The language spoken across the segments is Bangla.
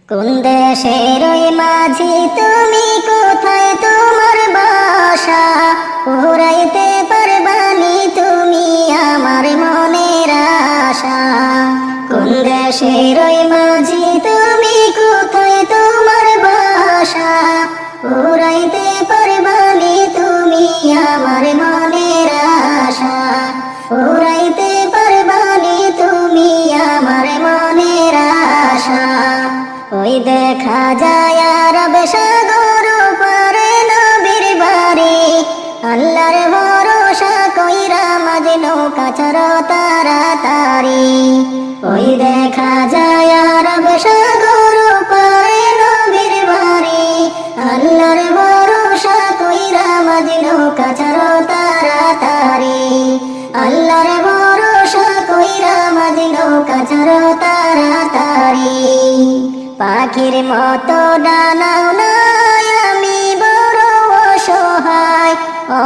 কোন দেশের ওই মাঝি তুমি, কোথায় তোমার বাসা? পুরাইতে পারবানি তুমি আমার মনের আশা। কোন দেশের ওই মাঝি তুমি, কোথায় তোমার বাসা? পুরাইতে পারবানি তুমি আমার মনের আশা। পুরাইতে পারবানি তুমি আমার মনের আশা। ওই দেখা যায় আরব সাগর পারে নবীর বাড়ি, আল্লাহর ভরসা কইরা মাঝ নৌকা চড়ো তাড়াতাড়ি। ওই দেখা যায় আরব সাগর পারে নবীর বাড়ি, আল্লাহর ভরসা কইরা মাঝ নৌকা চড়ো তাড়াতাড়ি। আল্লাহর ভরসা কইরা মাঝ নৌকা চড়ো তাড়াতাড়ি। পাখির মতো ডানাও নাই, আমি বড় অসহায়।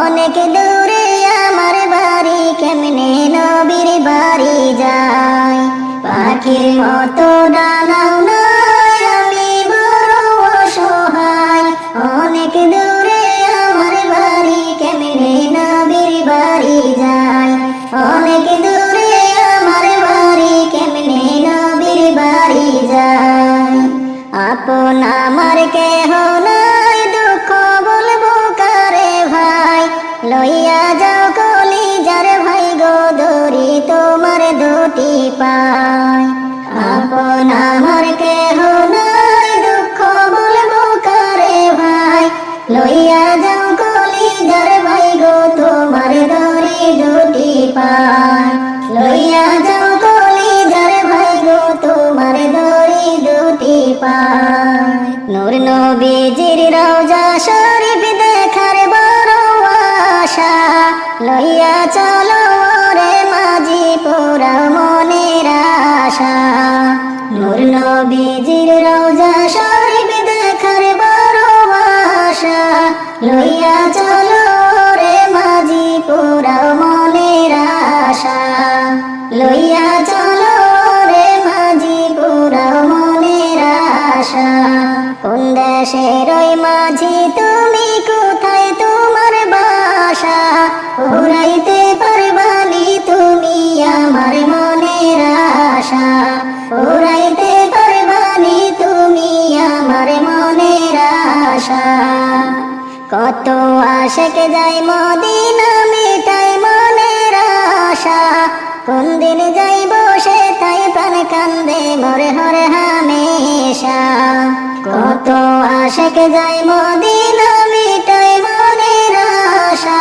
অনেক দূরে আমার বাড়ি, কেমনে নবীর বাড়ি যায়? পাখির মতো ডানাও নাই, আমি বড় অসহায়। অনেক দূরে আমার বাড়ি, কেমনে নবীর বাড়ি যায়? অনেক দূরে আমার বাড়ি, কেমনে নবীর বাড়ি যায়? আপন আমার কেহ নাই, দুঃখ বলবো কারে ভাই? লইয়া যাও কলিজার ভাই গো, দড়ি তোমার দুটি পায়। আপন আমার কেহ নাই, দুঃখ বলবো কারে ভাই? লইয়া যাও কলিজার ভাই গো, তোমার দড়ি দুটি পায়। লইয়া যাও কলিজার ভাই গো, তোমার দড়ি দুটি পায়। নূর নবীজির রওজা শরীফ দেখার বড় আশা, লইয়া চলো রে মাঝি পুরাও মনের আশা। নূর নবীজির রওজা শরীফ দেখার বড় আশা, লইয়া চলো রে মাঝি পুরাও মনের আশা। লইয়া চলো রে মাঝি পুরাও মনের আশা। কোন দেশের ওই মাঝি তুমি, কোথায় তোমার বাসা? পুরাইতে পারবানি তুমি আমার মনের আশা। পুরাইতে পারবানি তুমি আমার মনের আশা। কত আশেক যায় মদিনা, মিটাই মনের আশা। কোন দিন যাইব সে তাই প্রাণ কান্দে মোর হর হামেশা। কত আশেক যায় মদিনা, মিটাই মনের আশা।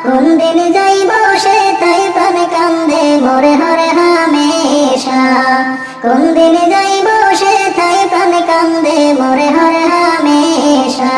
কোন দিন যাইব সে তাই প্রাণ কান্দে মোর হর হামেশা। কোন দিন যাইব সে তাই প্রাণ কান্দে মোর হর হামেশা।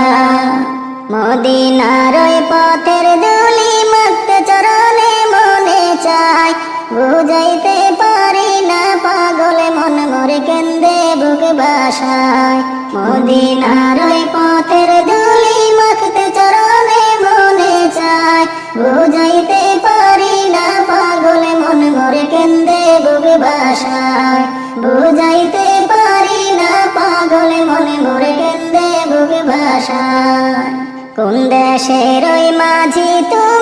মদিনার ওই পথের ধুলি মাখতে চরণে মনে চায়, বুঝাইতে পারি না পাগল মন মোর কেন্দে বুক বাসায়। মদিনার ওই পথের ধুলি মাখতে চরণে মনে চায়, বুঝাইতে পারি না পাগল মন মোর কেন্দে বুক বাসায়। বুঝাইতে পারি না পাগল মন মোর কেন্দে বুক বাসায়। কোন দেশের ওই মাঝি তুমি,